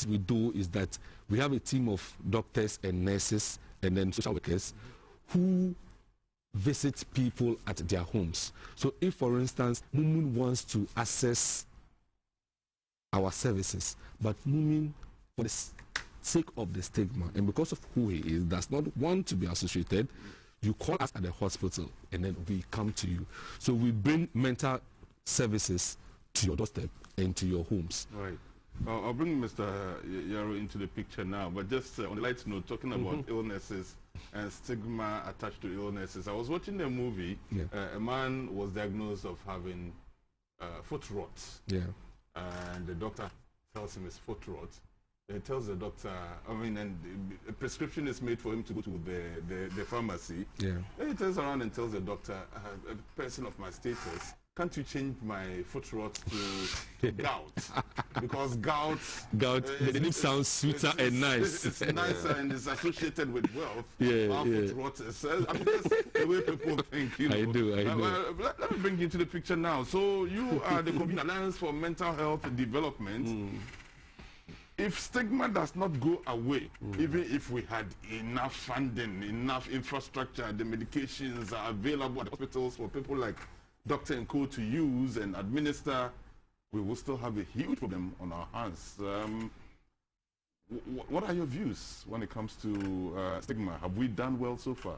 we do is that we have a team of doctors and nurses and then social workers who visit people at their homes. So if, for instance, Moomen wants to access our services, but Moomen, for the sake of the stigma and because of who he is, does not want to be associated, you call us at the hospital and then we come to you. So we bring mental services to your doorstep and to your homes. Right. I'll bring Mr. Yaro into the picture now, but just on the light note, talking about illnesses and stigma attached to illnesses. I was watching a movie. Yeah. A man was diagnosed of having foot rot. Yeah. And the doctor tells him it's foot rot. He tells the doctor, and a prescription is made for him to go to the pharmacy. Yeah. Then he turns around and tells the doctor, a person of my status, can't you change my foot rot to gout? Because gout... the name sounds sweeter and nice. It's nicer and it's associated with wealth. Yeah, foot rot is... I mean, that's the way people think, you know. I do. Let me bring you to the picture now. So you are the Convenient Alliance for Mental Health Development. If stigma does not go away, even if we had enough funding, enough infrastructure, the medications are available at hospitals for people like Dr. and Co to use and administer, we will still have a huge problem on our hands. What are your views when it comes to stigma? Have we done well so far?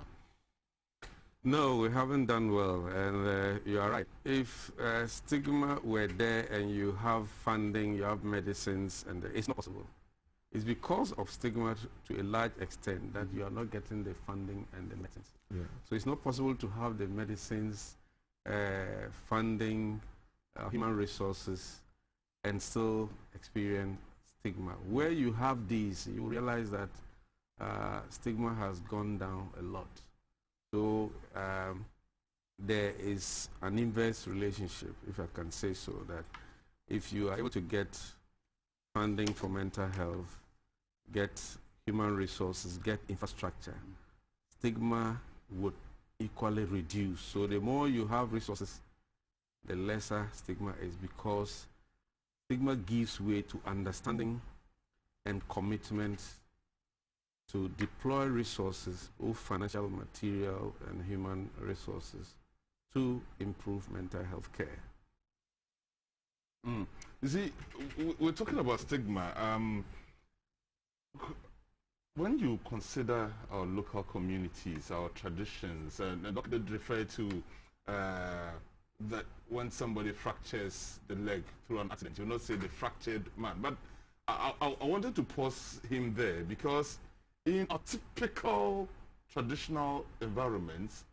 No, we haven't done well, and you are right. If stigma were there and you have funding, you have medicines, and it's not possible. It's because of stigma to a large extent that you are not getting the funding and the medicines. Yeah. So it's not possible to have the medicines, funding, human resources, and still experience stigma. Where you have these, you realize that stigma has gone down a lot. So there is an inverse relationship, if I can say so, that if you are able to get funding for mental health, get human resources, get infrastructure, stigma would equally reduce. So the more you have resources, the lesser stigma is, because stigma gives way to understanding and commitment to deploy resources, both financial, material, and human resources, to improve mental health care. You see, we're talking about stigma. When you consider our local communities, our traditions, and Dr. did refer to that when somebody fractures the leg through an accident, you'll not say the fractured man. But I wanted to pause him there, because in a typical traditional environments,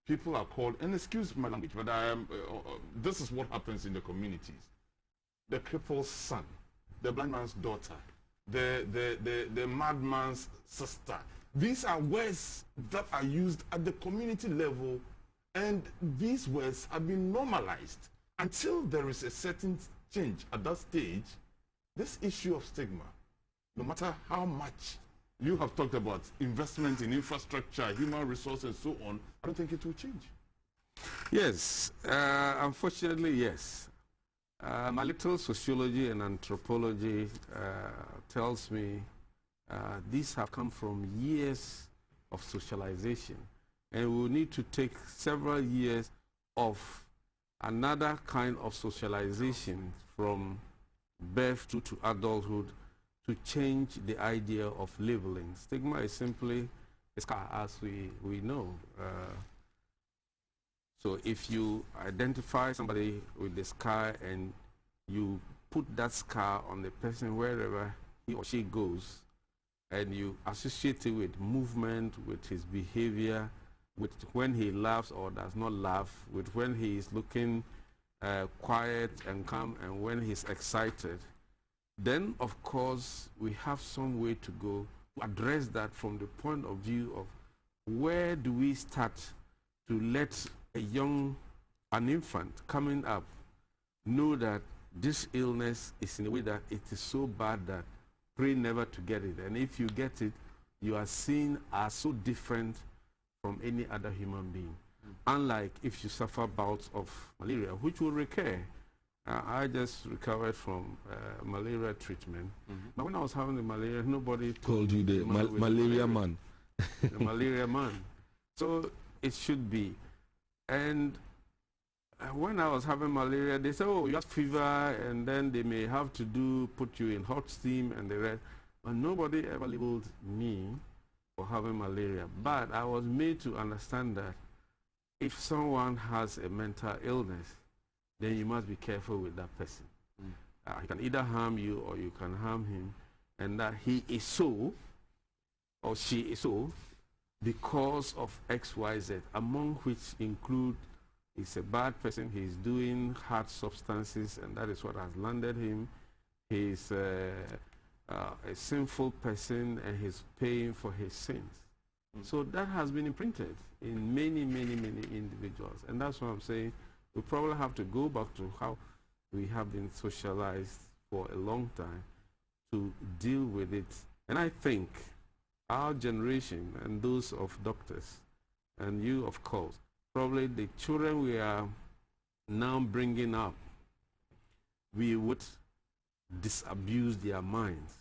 people are called, and excuse my language, but this is what happens in the communities. The cripple's son, the blind man's daughter, the madman's sister. These are words that are used at the community level, and these words have been normalized. Until there is a certain change at that stage, this issue of stigma, no matter how much you have talked about investment in infrastructure, human resources, and so on, I don't think it will change. Yes, unfortunately, yes. My little sociology and anthropology tells me these have come from years of socialization, and we will need to take several years of another kind of socialization from birth to adulthood to change the idea of labeling. Stigma is simply a scar, as we know. So if you identify somebody with the scar and you put that scar on the person wherever he or she goes, and you associate it with movement, with his behavior, with when he laughs or does not laugh, with when he is looking quiet and calm, and when he's excited, then of course we have some way to go to address that from the point of view of where do we start to let an infant coming up know that this illness is in a way that it is so bad that pray never to get it. And if you get it, you are seen as so different from any other human being. Unlike if you suffer bouts of malaria, which will recur, I just recovered from malaria treatment. But when I was having the malaria, nobody Called you the malaria man. The malaria man. So it should be. And when I was having malaria, they said, oh, you have fever, and then they may have to put you in hot steam and the rest. But nobody ever labeled me for having malaria. But I was made to understand that if someone has a mental illness, then you must be careful with that person. He can either harm you or you can harm him, and that he is so or she is so because of X, Y, Z, among which include he's a bad person, he's doing hard substances, and that is what has landed him. He's a sinful person, and he's paying for his sins. So that has been imprinted in many, many, many individuals, and that's what I'm saying. We probably have to go back to how we have been socialized for a long time to deal with it. And I think our generation and those of doctors, and you, of course, probably the children we are now bringing up, we would disabuse their minds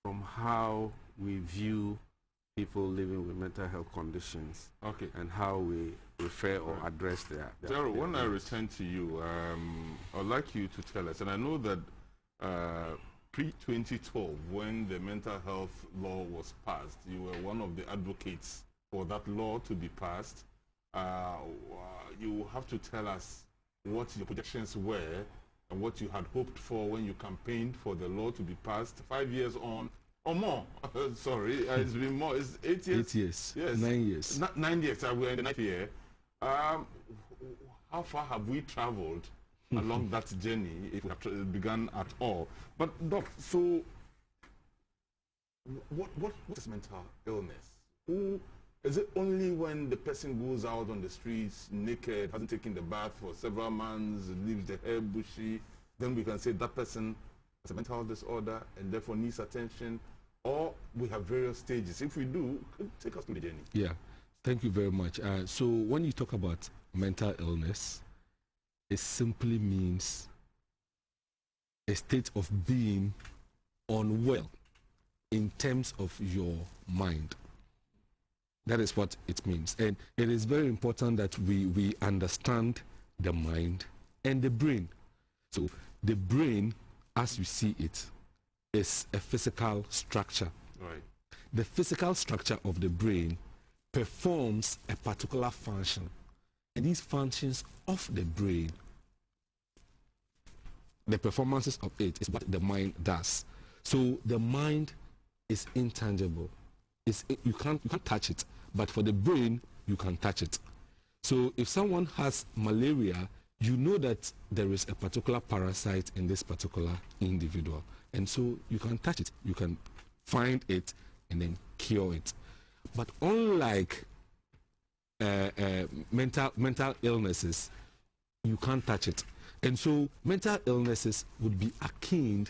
from how we view people living with mental health conditions, and how we refer or address their Gerald, when I return to you, I'd like you to tell us, and I know that pre-2012, when the mental health law was passed, you were one of the advocates for that law to be passed. You have to tell us what your projections were and what you had hoped for when you campaigned for the law to be passed 5 years on. Or more. Sorry, it's been more. It's 8 years. 8 years. Yes. 9 years. 9 years. We're in the 9th year. How far have we traveled along that journey, if we have begun at all? But Doc, so what is mental illness? Is it only when the person goes out on the streets naked, hasn't taken the bath for several months, leaves the hair bushy, then we can say that person has a mental disorder and therefore needs attention? Or we have various stages? If we do, take us through the journey. Yeah, thank you very much. So when you talk about mental illness, it simply means a state of being unwell in terms of your mind. That is what it means. And it is very important that we understand the mind and the brain. So the brain, as you see it, is a physical structure. Right. The physical structure of the brain performs a particular function. And these functions of the brain, the performances of it is what the mind does. So the mind is intangible. You can't touch it, but for the brain, you can touch it. So if someone has malaria, you know that there is a particular parasite in this particular individual. And so you can touch it, you can find it, and then cure it. But unlike mental illnesses, you can't touch it. And so mental illnesses would be akin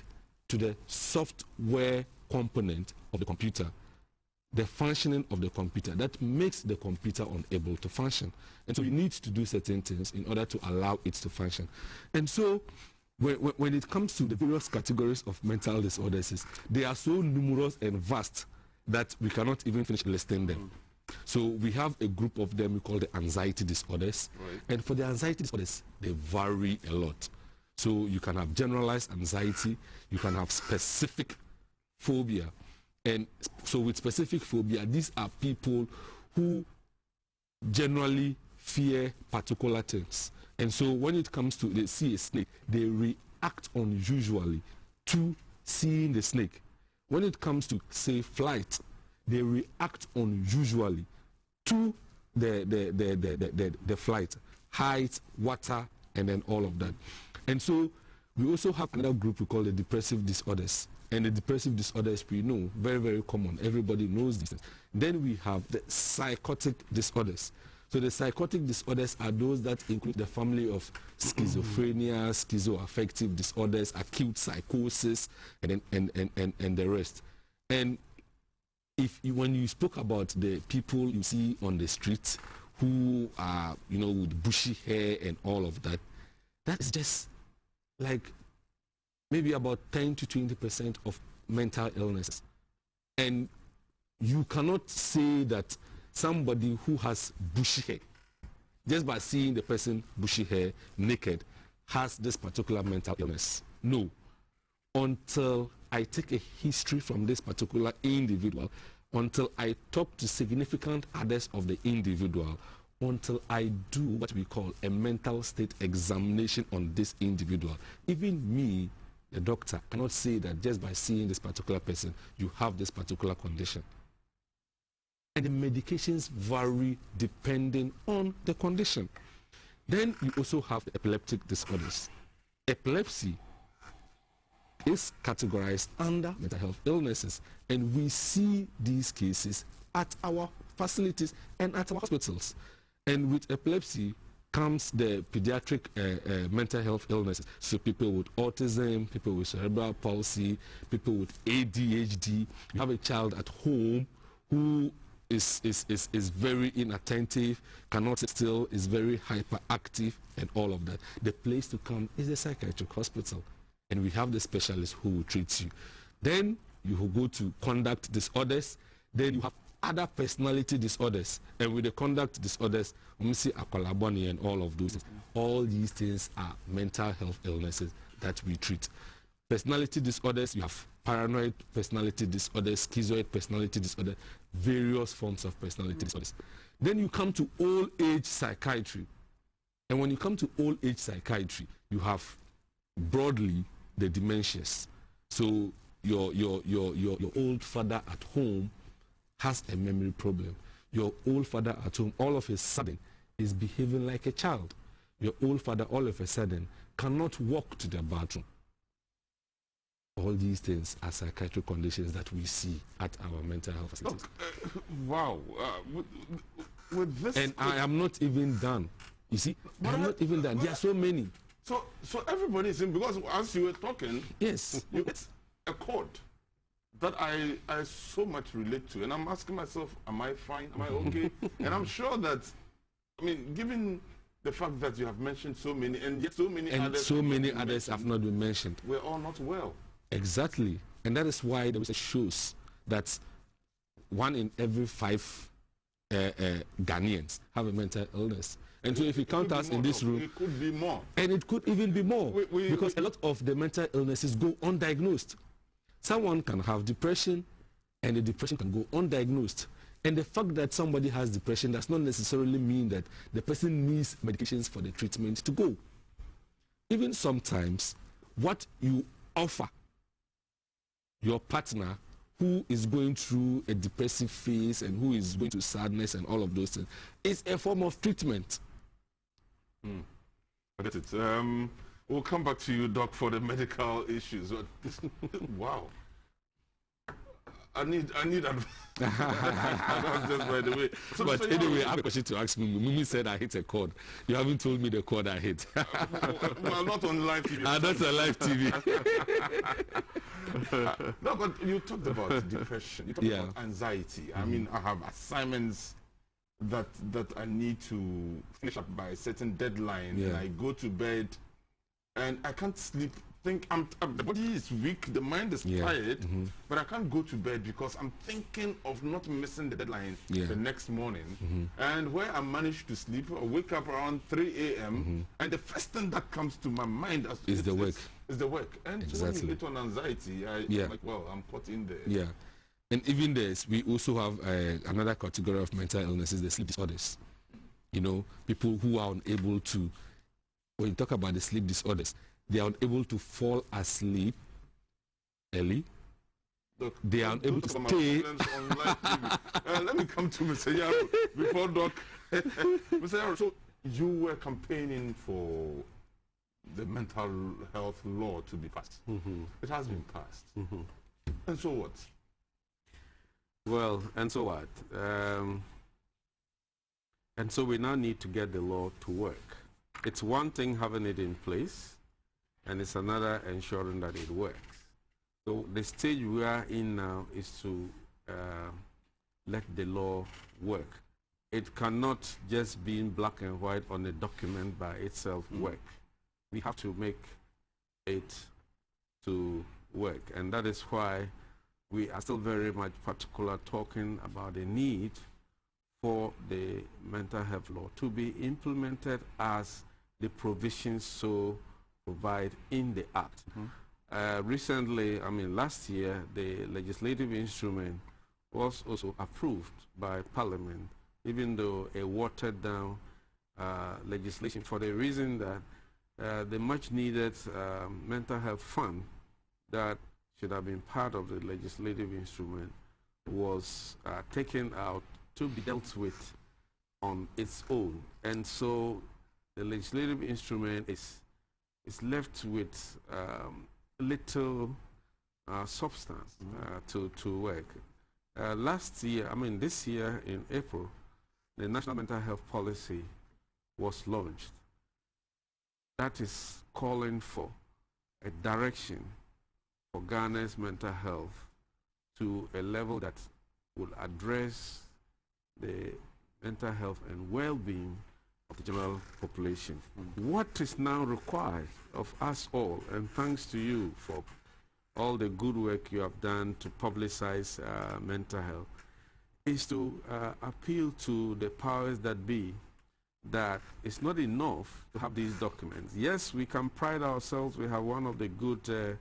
to the software component of the computer, the functioning of the computer that makes the computer unable to function. And so you need to do certain things in order to allow it to function. And so when it comes to the various categories of mental disorders, they are so numerous and vast that we cannot even finish listing them. So we have a group of them we call the anxiety disorders. Right. And for the anxiety disorders, they vary a lot. So you can have generalized anxiety, you can have specific phobia. And so with specific phobia, these are people who generally fear particular things. And so when it comes to, they see a snake, they react unusually to seeing the snake. When it comes to, say, flight, they react unusually to the flight, height, water, and then all of that. And so we also have another group we call the depressive disorders. And the depressive disorders we know, very, very common. Everybody knows these things. Then we have the psychotic disorders. So the psychotic disorders are those that include the family of schizophrenia, schizoaffective disorders, acute psychosis, and the rest. And when you spoke about the people you see on the street who are, with bushy hair and all of that, that is just like maybe about 10 to 20% of mental illnesses. And you cannot say that somebody who has bushy hair, just by seeing the person bushy hair, naked, has this particular mental illness. No. Until I take a history from this particular individual, until I talk to significant others of the individual, until I do what we call a mental state examination on this individual. Even me, the doctor, cannot say that just by seeing this particular person, you have this particular condition. And the medications vary depending on the condition. Then you also have the epileptic disorders. Epilepsy is categorized under mental health illnesses, and we see these cases at our facilities and at our hospitals. And with epilepsy comes the pediatric mental health illnesses. So people with autism, people with cerebral palsy, people with ADHD. You have a child at home who is very inattentive, cannot sit still, is very hyperactive, and all of that. The place to come is the psychiatric hospital, and we have the specialist who will treat you. Then you will go to conduct disorders. Then you have other personality disorders, and with the conduct disorders, we see akwalaboni and all of those. All these things are mental health illnesses that we treat. Personality disorders, you have paranoid personality disorders, schizoid personality disorder, various forms of personality disorders. Then you come to old age psychiatry. And when you come to old age psychiatry, you have broadly the dementias. So your old father at home has a memory problem. Your old father at home all of a sudden is behaving like a child. Your old father all of a sudden cannot walk to the bathroom. All these things are psychiatric conditions that we see at our mental health facilities. Wow. With this... And I am not even done. You see, I'm not even done. There are so many. So everybody is in, because as you were talking, yes, you get a chord that I so much relate to. And I'm asking myself, am I fine? Am I okay? And I'm sure that, I mean, given the fact that you have mentioned so many, and yet so many others have not been mentioned. We're all not well. Exactly. And that is why there shows that 1 in every 5 Ghanaians have a mental illness. And so if you count us in this room... It could be more. And it could even be more. Because a lot of the mental illnesses go undiagnosed. Someone can have depression, and the depression can go undiagnosed. And the fact that somebody has depression does not necessarily mean that the person needs medications for the treatment to go. Even sometimes, what you offer your partner who is going through a depressive phase and who is going through sadness and all of those things is a form of treatment. I get it. We'll come back to you, Doc, for the medical issues. Wow. I need advice. Just by the way. But anyway, I have a question to ask Moomen. Moomen said I hit a chord. You haven't told me the chord I hit. Well, not on live TV. Not on live TV. No, but you talked about depression. You talked about anxiety. I mean, I have assignments that I need to finish up by a certain deadline. And I go to bed and I can't sleep. The body is weak, the mind is tired, but I can't go to bed because I'm thinking of not missing the deadline the next morning. And where I manage to sleep, I wake up around 3 a.m. And the first thing that comes to my mind is the work. Is the work. And so when you hit on anxiety, I'm like, well, I'm caught in there. Yeah. And even this, we also have another category of mental illnesses, the sleep disorders. You know, people who are unable to, when you talk about the sleep disorders, they are unable to fall asleep early. Look, they are unable to stay. Let me come to Mr. Yaro before Doc. Mr. Yaro, so you were campaigning for the mental health law to be passed. It has been passed. And so what? Well, and so what? And so we now need to get the law to work. It's one thing having it in place, and it's another ensuring that it works. So the stage we are in now is to let the law work. It cannot just be in black and white on a document by itself work. We have to make it to work. And that is why we are still very much particular talking about the need for the mental health law to be implemented as the provisions so provide in the Act. Recently, I mean last year, the legislative instrument was also approved by Parliament, even though a watered down legislation, for the reason that the much needed mental health fund that should have been part of the legislative instrument was taken out to be dealt with on its own. And so the legislative instrument is left with little substance to work. Last year, I mean this year in April, the National Mental Health Policy was launched. That is calling for a direction for Ghana's mental health to a level that will address the mental health and well-being of the general population. What is now required of us all, and thanks to you for all the good work you have done to publicize mental health, is to appeal to the powers that be that it's not enough to have these documents. Yes, we can pride ourselves. We have one of the good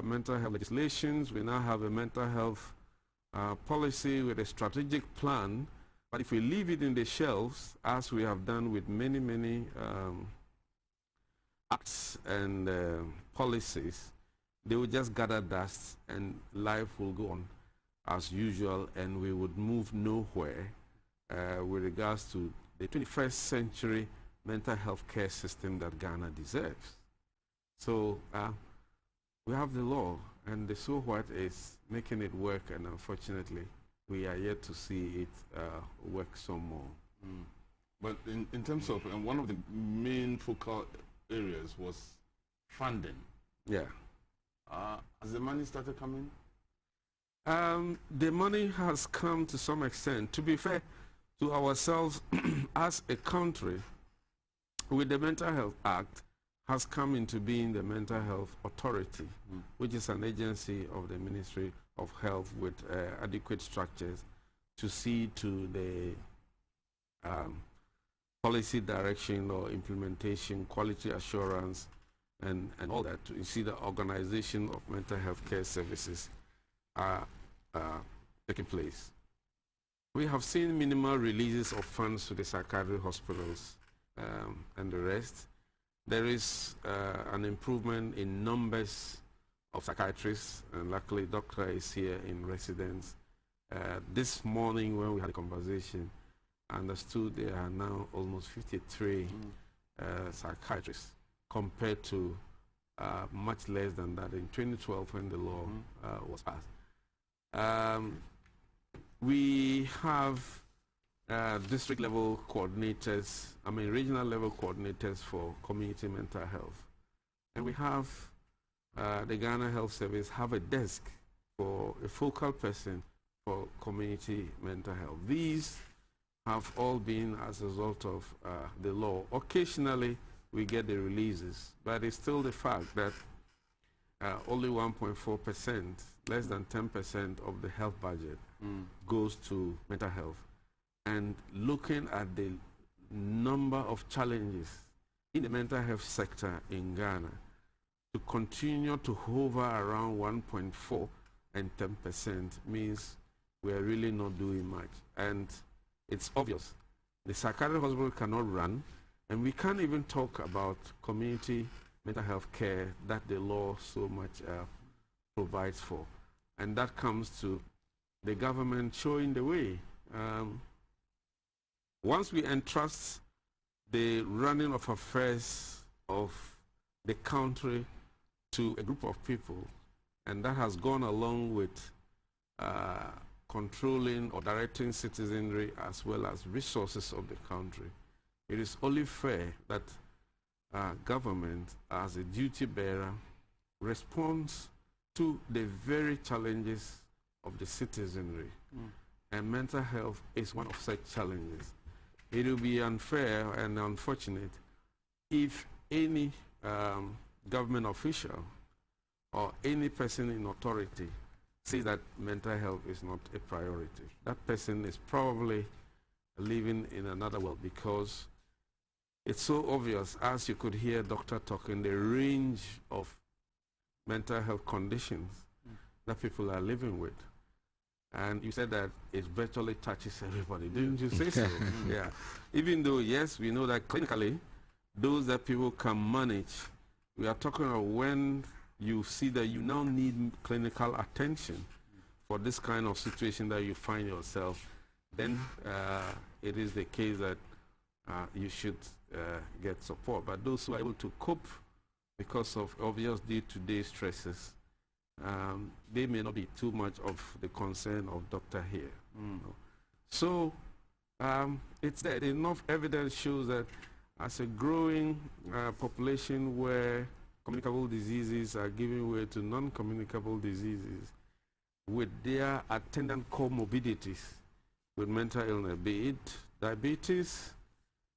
mental health legislations. We now have a mental health policy with a strategic plan. But if we leave it in the shelves, as we have done with many acts and policies, they will just gather dust and life will go on as usual, and we would move nowhere with regards to the 21st century mental health care system that Ghana deserves. So we have the law, and the so what is making it work, and unfortunately we are yet to see it work some more. But in terms of, and one of the main focal areas was funding. Yeah. Has the money started coming? The money has come to some extent. To be fair to ourselves as a country, with the Mental Health Act, has come into being the Mental Health Authority, which is an agency of the Ministry of Health with adequate structures to see to the policy direction or implementation, quality assurance, and all that. You see the organization of mental health care services are taking place. We have seen minimal releases of funds to the psychiatric hospitals and the rest. There is an improvement in numbers of psychiatrists, and luckily Doctor is here in residence. This morning when we had a conversation, I understood there are now almost 53 psychiatrists compared to much less than that in 2012 when the law was passed. We have district level coordinators, regional level coordinators for community mental health. And we have the Ghana Health Service have a desk for a focal person for community mental health. These have all been as a result of the law. Occasionally we get the releases, but it's still the fact that only 1.4%, less than 10% of the health budget goes to mental health. And looking at the number of challenges in the mental health sector in Ghana, to continue to hover around 1.4 and 10% means we are really not doing much. And it's obvious. The psychiatric hospital cannot run, and we can't even talk about community mental health care that the law so much provides for. And that comes to the government showing the way. Once we entrust the running of affairs of the country to a group of people, and that has gone along with controlling or directing citizenry as well as resources of the country, it is only fair that government, as a duty bearer, responds to the very challenges of the citizenry. And mental health is one of such challenges. It will be unfair and unfortunate if any government official or any person in authority says that mental health is not a priority, that person is probably living in another world, because it's so obvious, as you could hear doctor talking, the range of mental health conditions that people are living with. And you said that it virtually touches everybody. Didn't you say so? Yeah. Even though, yes, we know that clinically, those that people can manage, we are talking about when you see that you now need clinical attention for this kind of situation that you find yourself, then it is the case that you should get support. But those who are able to cope because of obvious day-to-day stresses, they may not be too much of the concern of doctor here. So it's that enough evidence shows that as a growing population where communicable diseases are giving way to non-communicable diseases with their attendant comorbidities with mental illness, be it diabetes,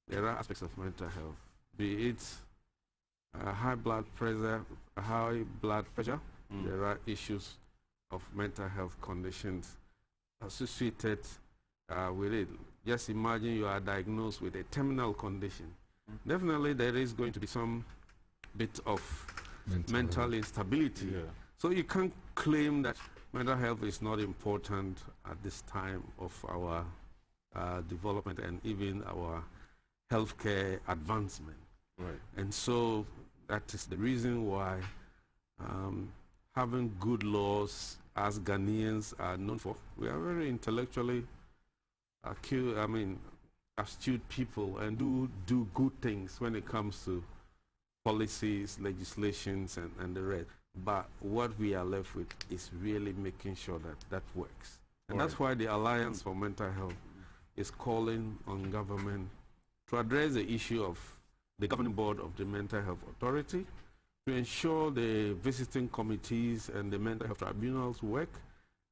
there are aspects of mental health, be it high blood pressure, there are issues of mental health conditions associated with it. Just imagine you are diagnosed with a terminal condition. Definitely there is going to be some bit of mental instability. Yeah. So you can't claim that mental health is not important at this time of our development and even our healthcare advancement. Right. And so that is the reason why having good laws, as Ghanaians are known for, we are very intellectually astute people and do good things when it comes to policies, legislations, and the rest. But what we are left with is really making sure that that works. And that's why the Alliance for Mental Health is calling on government to address the issue of the governing board of the Mental Health Authority, to ensure the visiting committees and the mental health tribunals work,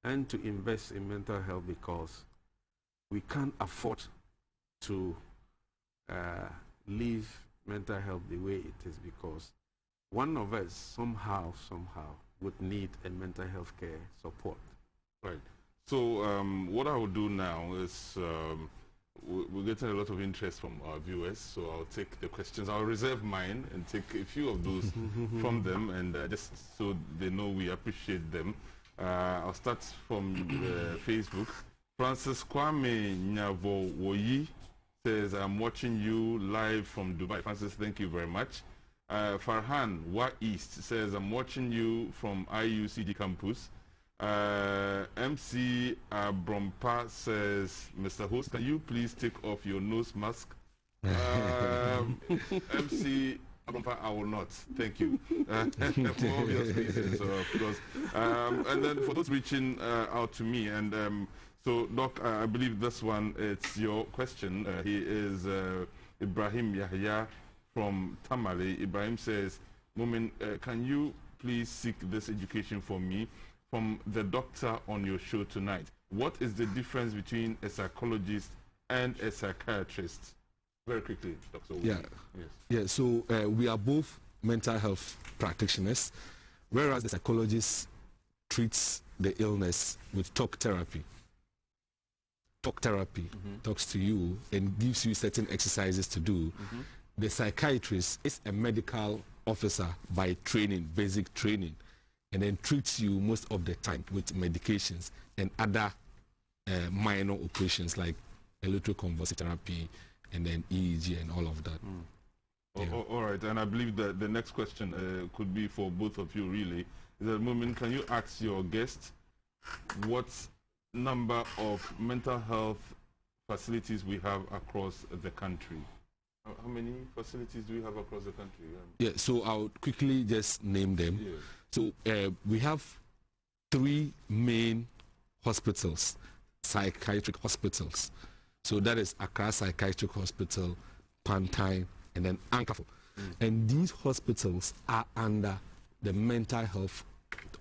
and to invest in mental health, because we can't afford to leave mental health the way it is, because one of us somehow would need a mental health care support. Right. So what I will do now is we're getting a lot of interest from our viewers, so I'll take the questions. I'll reserve mine and take a few of those from them, and just so they know we appreciate them. I'll start from Facebook. Francis Kwame Nyavo Woyi says, I'm watching you live from Dubai. Francis, thank you very much. Farhan Wa East says, I'm watching you from IUCD campus. MC Brompa says, Mr. Host, can you please take off your nose mask? MC Brompa, I will not. Thank you. For obvious reasons, of course. And then for those reaching out to me, and so, Doc, I believe this one, it's your question. He is Ibrahim Yahya from Tamale. Ibrahim says, Moomen, can you please seek this education for me from the doctor on your show tonight? What is the difference between a psychologist and a psychiatrist? Very quickly, Dr. Yeah. Yes. Yeah, so we are both mental health practitioners, whereas the psychologist treats the illness with talk therapy. Talk therapy talks to you and gives you certain exercises to do. The psychiatrist is a medical officer by training, basic training, and then treats you most of the time with medications and other minor operations like electroconvulsive therapy and then EEG and all of that. Yeah. All right, and I believe that the next question could be for both of you, really. Is that, Moomen, can you ask your guest what number of mental health facilities we have across the country? How many facilities do we have across the country? Yeah, so I'll quickly just name them. Yeah. So we have 3 main hospitals, psychiatric hospitals. So that is Accra Psychiatric Hospital, Pantine, and then Ankafo. And these hospitals are under the Mental Health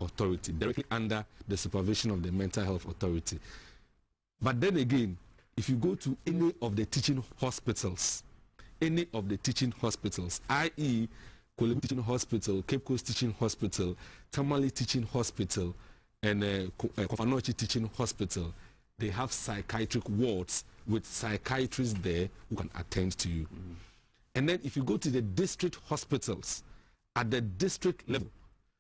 Authority, directly under the supervision of the Mental Health Authority. But then again, if you go to any of the teaching hospitals, i.e. Kolebu Teaching Hospital, Cape Coast Teaching Hospital, Tamale Teaching Hospital, and Kofanochi Teaching Hospital, they have psychiatric wards with psychiatrists there who can attend to you. And then if you go to the district hospitals, at the district level,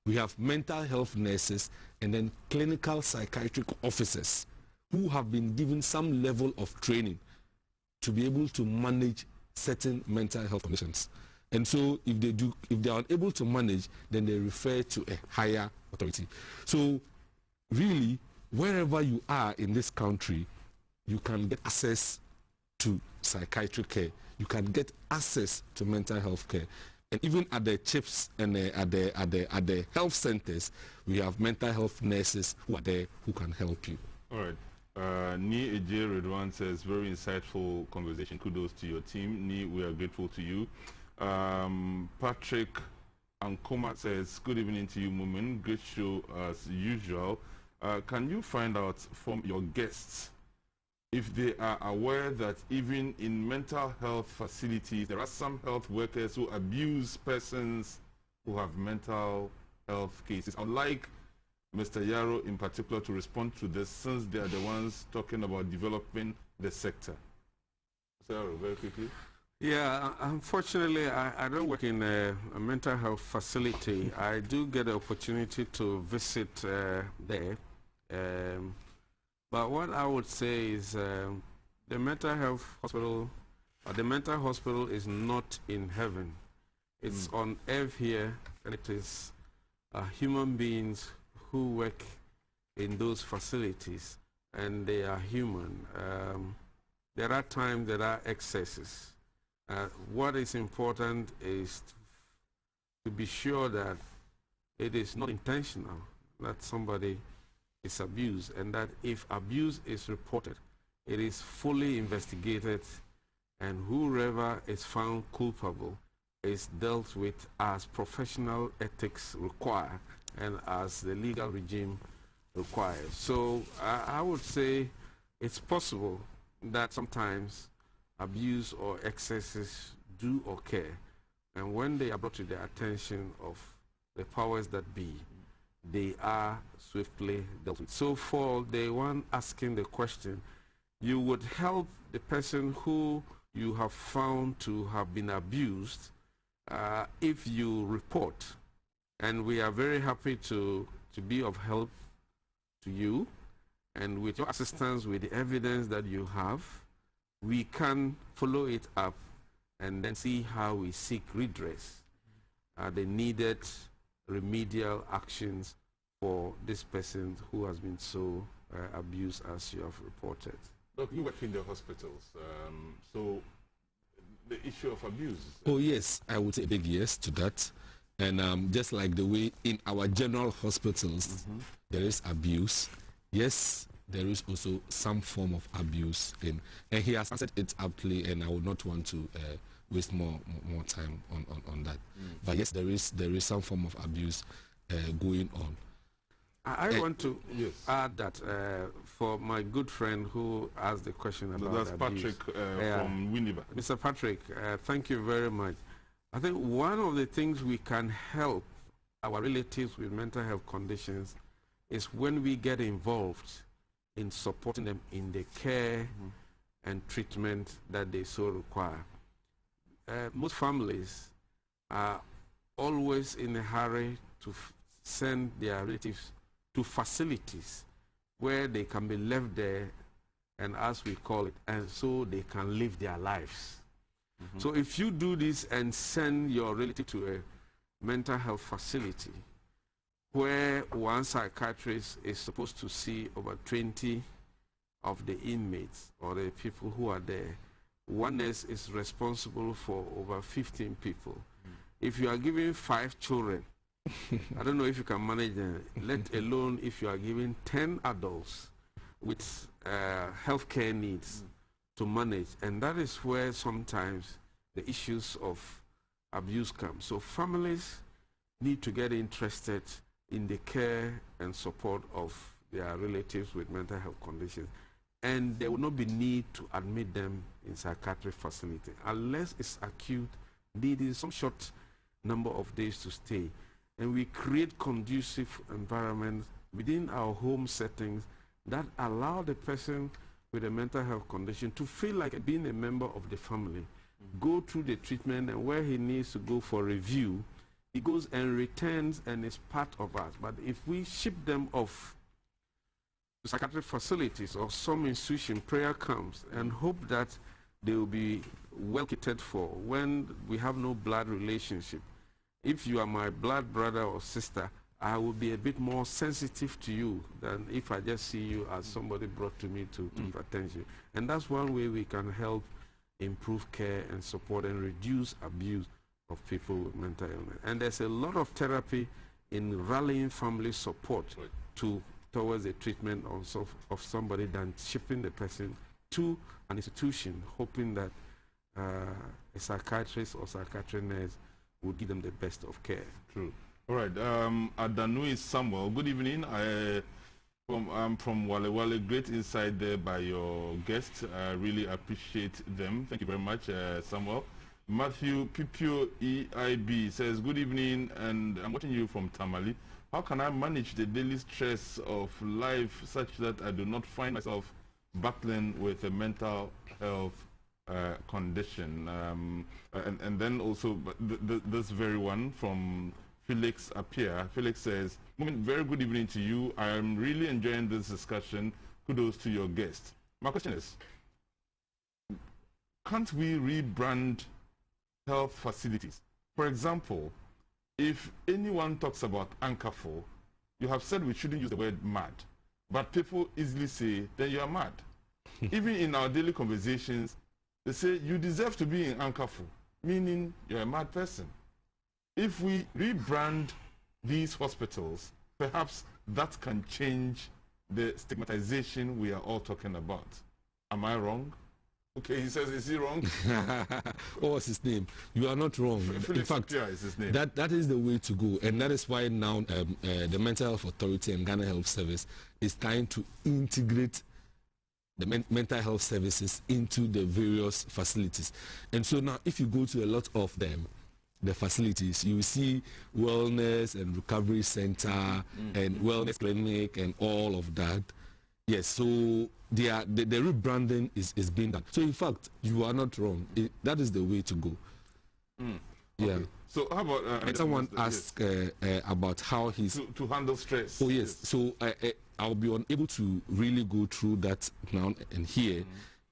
we have mental health nurses and then clinical psychiatric officers who have been given some level of training to be able to manage certain mental health conditions. And so if they are unable to manage, then they refer to a higher authority. So really, wherever you are in this country, you can get access to psychiatric care. You can get access to mental health care. And even at the CHIPS and at the health centers, we have mental health nurses who are there who can help you. All right. Ni Ej Redwan says, very insightful conversation. Kudos to your team. Ni, we are grateful to you. Patrick Ankoma says, good evening to you, Moomen. Great show as usual. Can you find out from your guests if they are aware that even in mental health facilities, there are some health workers who abuse persons who have mental health cases? I'd like Mr. Yarrow in particular to respond to this, since they are the ones talking about developing the sector. Mr. Yarrow, very quickly. Yeah, unfortunately, I don't work in a mental health facility. I do get the opportunity to visit there. But what I would say is the mental health hospital, the mental hospital is not in heaven. It's on earth here, and it is human beings who work in those facilities, and they are human. There are times there are excesses. What is important is to be sure that it is not intentional, that somebody is abused, and that if abuse is reported, it is fully investigated, and whoever is found culpable is dealt with as professional ethics require and as the legal regime requires. So I would say it's possible that sometimes abuse or excesses do occur, and when they are brought to the attention of the powers that be, they are swiftly dealt with. So for the one asking the question, you would help the person who you have found to have been abused if you report. And we are very happy to be of help to you. And with your assistance, with the evidence that you have, we can follow it up and then see how we seek redress, the needed remedial actions for this person who has been so abused as you have reported. Look, you work in the hospitals, so the issue of abuse. Oh yes, I would say a big yes to that. And just like the way in our general hospitals there is abuse, yes, there is also some form of abuse in, and he has answered it aptly, and I would not want to waste more time on that. But yes, there is some form of abuse going on. I want to add that for my good friend who asked the question about that's abuse. Patrick from Winneba. Mr. Patrick, thank you very much. I think one of the things we can help our relatives with mental health conditions is when we get involved in supporting them in the care and treatment that they so require. Most families are always in a hurry to send their relatives to facilities where they can be left there, and as we call it, and so they can live their lives. So if you do this and send your relative to a mental health facility where one psychiatrist is supposed to see over 20 of the inmates or the people who are there, one nurse is responsible for over 15 people. If you are giving 5 children, I don't know if you can manage them, let alone if you are giving 10 adults with healthcare needs to manage. And that is where sometimes the issues of abuse come. So families need to get interested in the care and support of their relatives with mental health conditions. And there will not be need to admit them in psychiatric facility unless it's acute, needing some short number of days to stay. And we create conducive environments within our home settings that allow the person with a mental health condition to feel like being a member of the family, go through the treatment, and where he needs to go for review, he goes and returns and is part of us. But if we ship them off to psychiatric facilities or some institution, prayer camps, and hope that they will be well catered for when we have no blood relationship. If you are my blood brother or sister, I will be a bit more sensitive to you than if I just see you as somebody brought to me to give attention. And that's one way we can help improve care and support and reduce abuse of people with mental illness. And there's a lot of therapy in rallying family support towards the treatment of somebody than shipping the person to an institution, hoping that a psychiatrist or psychiatric nurse would give them the best of care. True. All right. Adanui Samuel, good evening. I'm from Wale Wale. Great insight there by your guests. I really appreciate them. Thank you very much, Samuel. Matthew Pipio EIB says, good evening, and I'm watching you from Tamale. How can I manage the daily stress of life such that I do not find myself battling with a mental health condition? And then also this very one from Felix Appiah. Felix says, very good evening to you. I am really enjoying this discussion. Kudos to your guest. My question is, can't we rebrand health facilities? For example, if anyone talks about Ankerful, you have said we shouldn't use the word mad, but people easily say, then you are mad. Even in our daily conversations, they say, you deserve to be in Ankerful, meaning you're a mad person. If we rebrand these hospitals, perhaps that can change the stigmatization we are all talking about. Am I wrong? Okay, he says, is he wrong? What was his name? You are not wrong. In fact, is his name. That is the way to go. And that is why now the Mental Health Authority and Ghana Health Service is trying to integrate the mental health services into the various facilities. And so now, if you go to a lot of them, the facilities, you will see wellness and recovery center and wellness clinic and all of that. Yes, so the rebranding is being done. So in fact, you are not wrong. That is the way to go. Yeah. Okay. So how about someone asked about how he's to handle stress? Oh yes. So I'll be unable to really go through that now and here.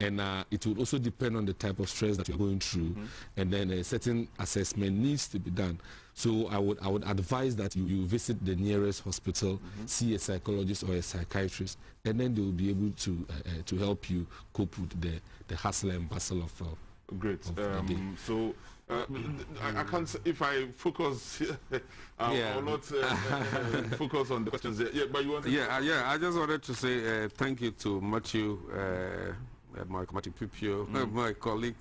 And it will also depend on the type of stress that you're going through, and then a certain assessment needs to be done. So I would advise that you visit the nearest hospital, see a psychologist or a psychiatrist, and then they will be able to help you cope with the hustle and bustle of great. Of the day. So I can't. If I focus, I will not focus on the questions. Yeah, but you want. I just wanted to say thank you to Matthew. My Pipio, my colleague.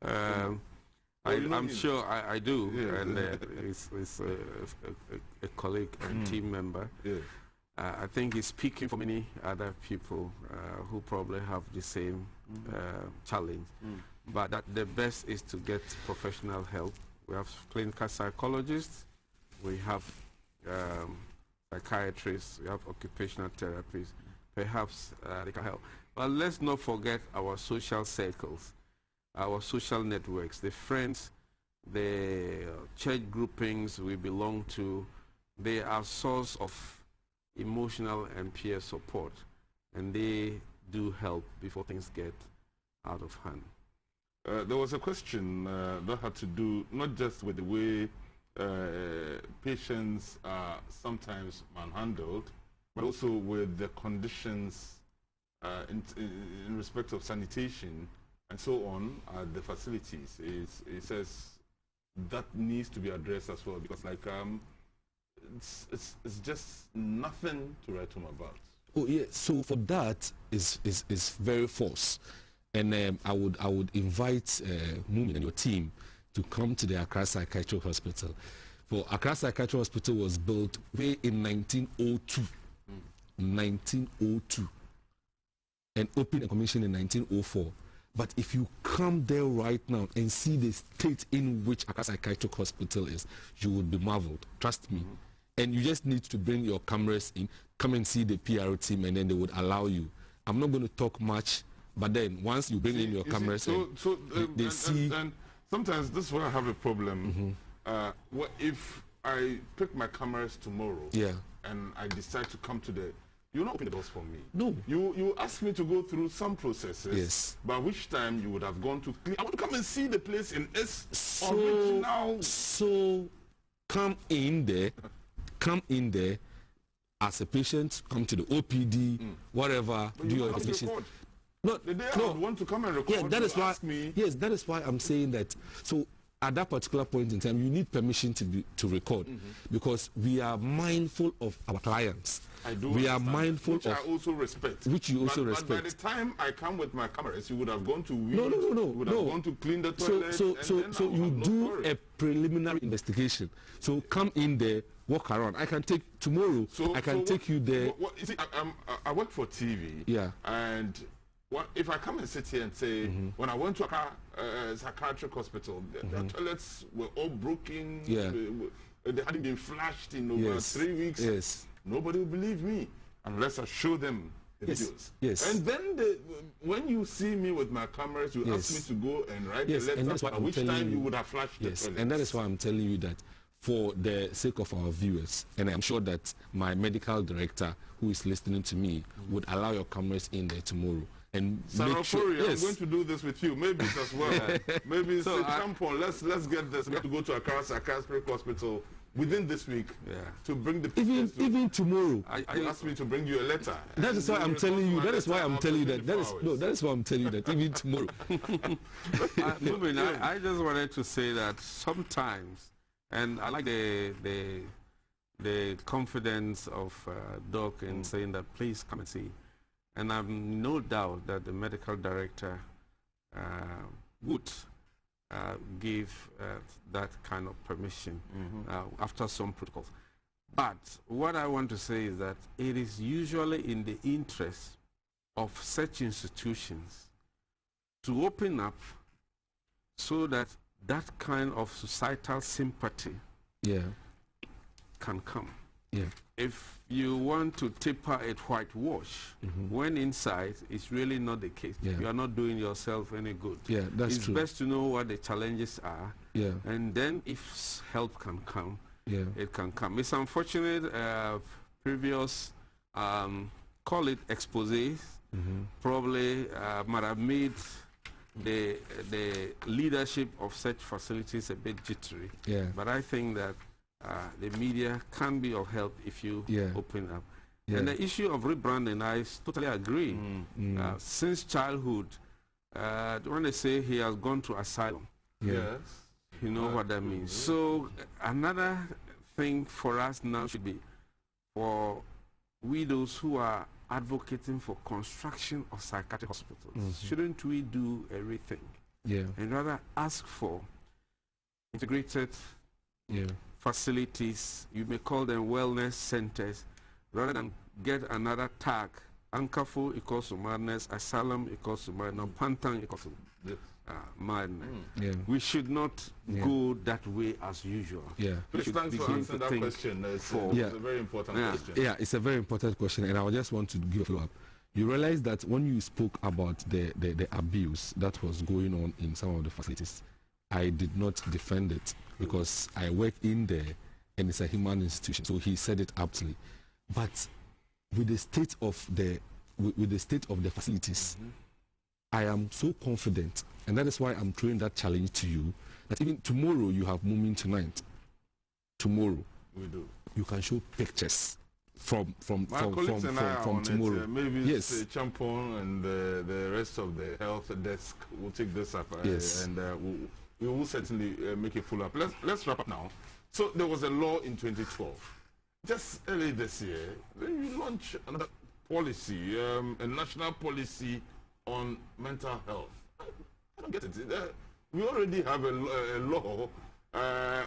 I'm sure I do, and he's a colleague and team member. I think he's speaking for many other people who probably have the same challenge. But that the best is to get professional help. We have clinical psychologists, we have psychiatrists, we have occupational therapists. Perhaps they can help. But let's not forget our social circles, our social networks, the friends, the church groupings we belong to. They are source of emotional and peer support, and they do help before things get out of hand. There was a question that had to do not just with the way patients are sometimes manhandled, but also with the conditions in respect of sanitation and so on at the facilities. It says that needs to be addressed as well, because like it's just nothing to write home about. Oh yeah, so for that is very false, and I would invite Moomen and your team to come to the Accra Psychiatric Hospital. For Accra Psychiatric Hospital was built way in 1902. 1902, and opened and commissioned in 1904. But if you come there right now and see the state in which Accra Psychiatric Hospital is, you would be marveled. Trust me. And you just need to bring your cameras in, come and see the PR team, and then they would allow you. I'm not going to talk much, but then once you bring in your cameras, they see. And sometimes this is where I have a problem. What if I pick my cameras tomorrow, and I decide to come today? You're not opening the doors for me. No. You asked me to go through some processes. Yes. By which time you would have gone to clean. I want to come and see the place in its original. So come in there as a patient, come to the OPD, whatever, do your investigation. No, the day I would want to come and record, yeah, that is why I'm saying that. So at that particular point in time, you need permission to record, because we are mindful of our clients. We are mindful which of, I also respect. Which you also respect. But by the time I come with my cameras, you would have gone to weed, no. You would have gone to clean the toilet. So you do a preliminary investigation. So come in there, walk around. I can take tomorrow. I can take you there. You see, I work for TV. Yeah. And if I come and sit here and say, when I went to a psychiatric hospital, the toilets were all broken. Yeah. They hadn't been flushed in over 3 weeks. Yes. Nobody will believe me unless I show them the videos. Yes. And then when you see me with my cameras, you ask me to go and write a letter, and that's why at which time you would have flashed the toilets. And that is why I'm telling you that for the sake of our viewers, and I'm sure that my medical director who is listening to me would allow your cameras in there tomorrow. And Sarah make sure, I'm going to do this with you. Maybe it's as well. Maybe it's Champon. Let's get this. We have to go to Accra Psychiatric Hospital within this week to bring the even tomorrow. You asked me to bring you a letter. That is why I'm telling you. That is why I'm telling you that. That is why I'm telling you that even tomorrow. Moomen, I just wanted to say that sometimes, and I like the confidence of Doc in saying that please come and see. And I've no doubt that the medical director would give that kind of permission after some protocols. But what I want to say is that it is usually in the interest of such institutions to open up so that that kind of societal sympathy can come. If you want to taper it whitewash, when inside it's really not the case. You are not doing yourself any good. That's it's true. best to know what the challenges are, and then if help can come, it can come. It's unfortunate previous, call it exposés, probably might have made the leadership of such facilities a bit jittery. But I think that the media can be of help if you open up. And the issue of rebranding, I totally agree. Since childhood, when they say he has gone to asylum, you know what that means. So another thing for us now should be for widows who are advocating for construction of psychiatric hospitals. Shouldn't we do everything? And rather ask for integrated facilities, you may call them wellness centers, rather than get another tag. Ankafo equals to madness, asylum equals to madness, pantang equals to madness. We should not go that way as usual. Please, thanks for answering that question. It's a very important question. It's a very important question, and I just want to give a follow-up. You realize that when you spoke about the abuse that was going on in some of the facilities, I did not defend it because I work in there and it's a human institution. So he said it aptly. But with the state of the facilities, I am so confident, and that is why I'm throwing that challenge to you, that even tomorrow you have Moomen tonight. Tomorrow we do. You can show pictures from tomorrow. Maybe yes. Champon and the rest of the health desk will take this up, and we will certainly make it full up. Let's wrap up now. So there was a law in 2012. Just early this year, then you launched another policy, a national policy on mental health. I don't get it. We already have a law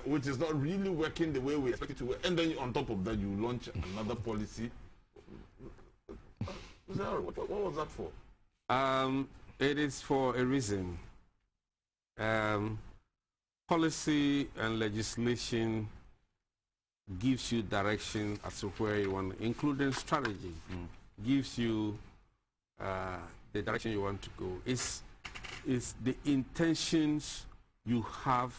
which is not really working the way we expect it to work. And then on top of that, you launch another policy. What was that for? it is for a reason. Policy and legislation gives you direction as to where you want, including strategy, gives you the direction you want to go. It's the intentions you have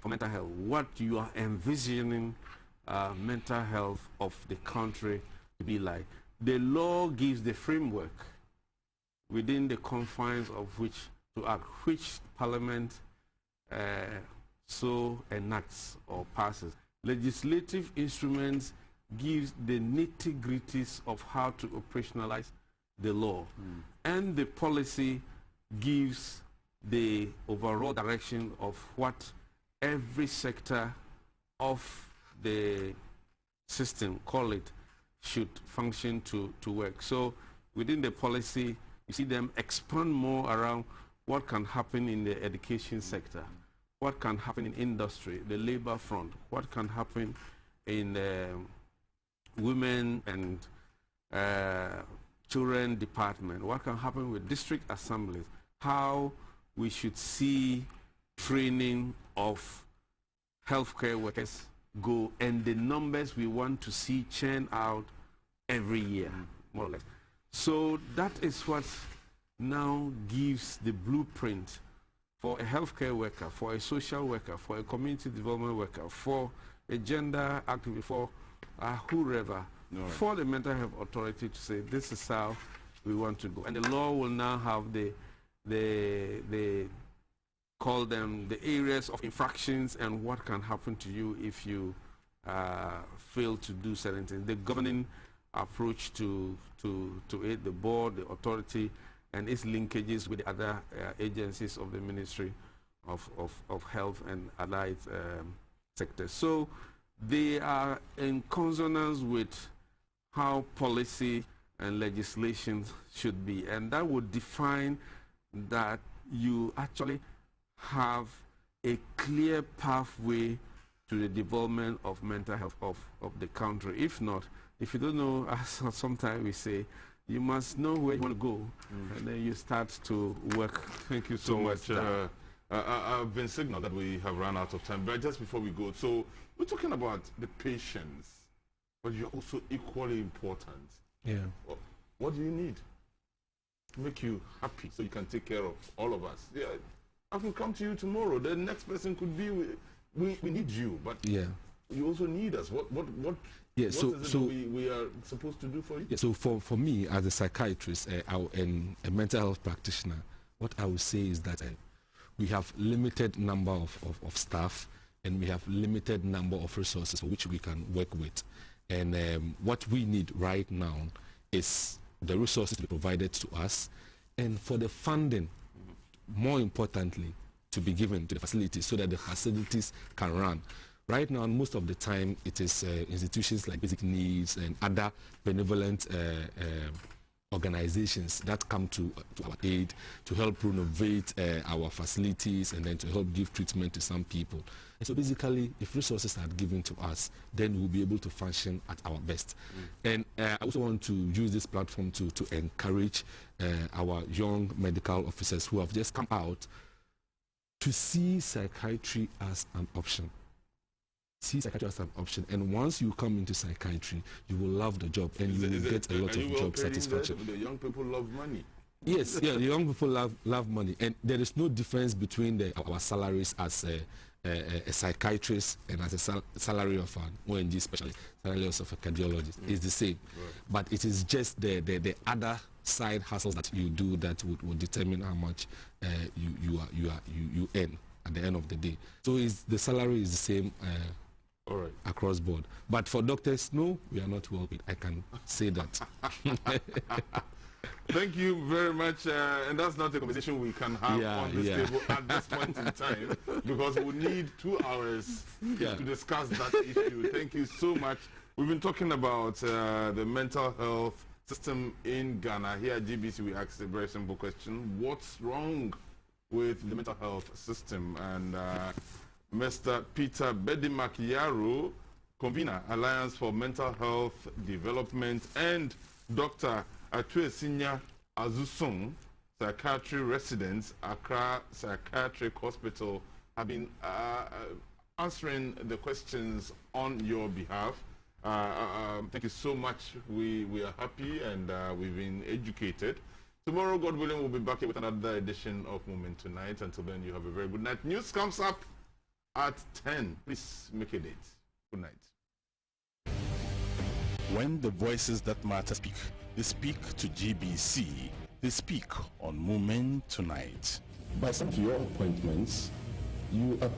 for mental health, what you are envisioning mental health of the country to be like. The law gives the framework within the confines of which to act, which Parliament so enacts or passes. Legislative instruments gives the nitty-gritties of how to operationalize the law. And the policy gives the overall direction of what every sector of the system, call it, should function to work. So within the policy, you see them expand more around what can happen in the education sector, what can happen in industry, the labor front, what can happen in women and children department, what can happen with district assemblies, how we should see training of healthcare workers go, and the numbers we want to see churn out every year, more or less. So that is what now gives the blueprint for a healthcare worker, for a social worker, for a community development worker, for a gender activist, for whoever, for the mental health authority to say this is how we want to go. And the law will now have the call them the areas of infractions and what can happen to you if you fail to do certain things. The governing approach to it, the board, the authority, and its linkages with the other agencies of the Ministry of Health and allied sectors. So they are in consonance with how policy and legislation should be, and that would define that you actually have a clear pathway to the development of mental health of the country. If not, if you don't know, as sometimes we say, you must know where you want to go, and then you start to work. Thank you so much. I've been signaled that we have run out of time, but just before we go, so we're talking about the patients, but you're also equally important. Yeah. What do you need to make you happy so you can take care of all of us? Yeah, I can come to you tomorrow. The next person could be, we need you, but yeah, you also need us. What yeah, what we are supposed to do for you? Yeah, so for me as a psychiatrist and a mental health practitioner, what I would say is that we have limited number of staff, and we have limited number of resources for which we can work with. And what we need right now is the resources to be provided to us, and for the funding, more importantly, to be given to the facilities so that the facilities can run. Right now, most of the time, it is institutions like Basic Needs and other benevolent organizations that come to our aid to help renovate our facilities and then to help give treatment to some people. And so basically, if resources are given to us, then we'll be able to function at our best. And I also want to use this platform to encourage our young medical officers who have just come out to see psychiatry as an option. See psychiatry as an option, and once you come into psychiatry, you will love the job, and you will get a lot of job satisfaction. The young people love money. Yes, yeah, the young people love money, and there is no difference between our salaries as a psychiatrist and as a salary of an ONG specialist, salary of a cardiologist. It's the same, but it is just the other side hustles that you do that would determine how much you earn at the end of the day. So the salary is the same. All right. Across board. But for doctors, no, we are not well paid. I can say that. Thank you very much. And that's not a conversation we can have on this table at this point in time, because we need 2 hours to discuss that issue. Thank you so much. We've been talking about the mental health system in Ghana. Here at GBC, we asked a very simple question. What's wrong with the mental health system? And Mr. Peter Bedimak-Yaro, convener, Alliance for Mental Health Development, and Dr. Atuesinya Azusong, psychiatry residents, Accra Psychiatric Hospital, have been answering the questions on your behalf. Thank you so much. We are happy and we've been educated. Tomorrow, God willing, we'll be back here with another edition of Moomen Tonight. Until then, you have a very good night. News comes up at 10. Please make a date. Good night. When the voices that matter speak, they speak to GBC. They speak on Moomen Tonight. By some of your appointments, you appear